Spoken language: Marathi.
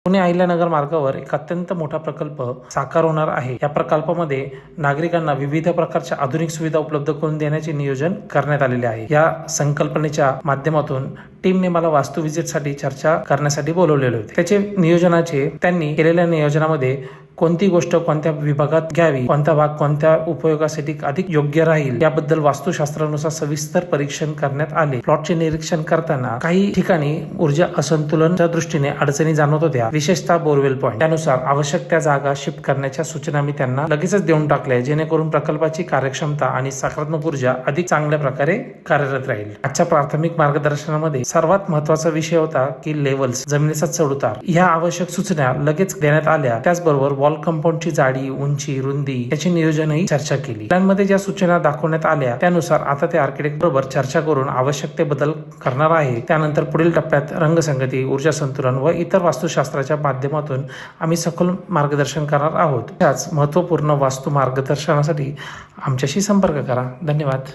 पुणे अहिल्यानगर मार्गावर एक अत्यंत मोठा प्रकल्प साकार होणार आहे। या प्रकल्पामध्ये नागरिकांना विविध प्रकारच्या आधुनिक सुविधा उपलब्ध करून देण्याचे नियोजन करण्यात आलेले आहे। या संकल्पनेच्या माध्यमातून टीमने मला वास्तू व्हिजिटसाठी चर्चा करण्यासाठी बोलवलेले होते। त्याचे नियोजनाचे त्यांनी केलेल्या नियोजनामध्ये कोणती गोष्ट कोणत्या विभागात घ्यावी, कोणता भाग कोणत्या उपयोगासाठी अधिक योग्य राहील याबद्दल वास्तुशास्त्रानुसार सविस्तर परीक्षण करण्यात आले। प्लॉटचे निरीक्षण करताना काही ठिकाणी ऊर्जा असंतुलनाच्या दृष्टीने अडचणी जाणवत होत्या, विशेषतः बोरवेल पॉइंट। त्यानुसार आवश्यक त्या जागा शिफ्ट करण्याच्या सूचना मी त्यांना लगेचच देऊन टाकल्या, जेणेकरून प्रकल्पाची कार्यक्षमता आणि सकारात्मक ऊर्जा अधिक चांगल्या प्रकारे कार्यरत राहील। आजच्या प्राथमिक मार्गदर्शनामध्ये सर्वात महत्त्वाचा विषय होता की लेव्हल्स, जमिनीचा चढउतार। ह्या आवश्यक सूचना लगेच देण्यात आल्या। त्याचबरोबर वॉल कंपाऊंडची जाडी, उंची, रुंदी याची नियोजनही चर्चा केली। प्लॅनमध्ये ज्या सूचना दाखवण्यात आल्या त्यानुसार आता ते आर्किटेक्ट बरोबर चर्चा करून आवश्यक ते बदल करणार आहे। त्यानंतर पुढील टप्प्यात रंगसंगती, ऊर्जा संतुलन व इतर वास्तुशास्त्राच्या माध्यमातून आम्ही सखोल मार्गदर्शन करणार आहोत। त्याच महत्त्वपूर्ण वास्तू मार्गदर्शनासाठी आमच्याशी संपर्क करा। धन्यवाद।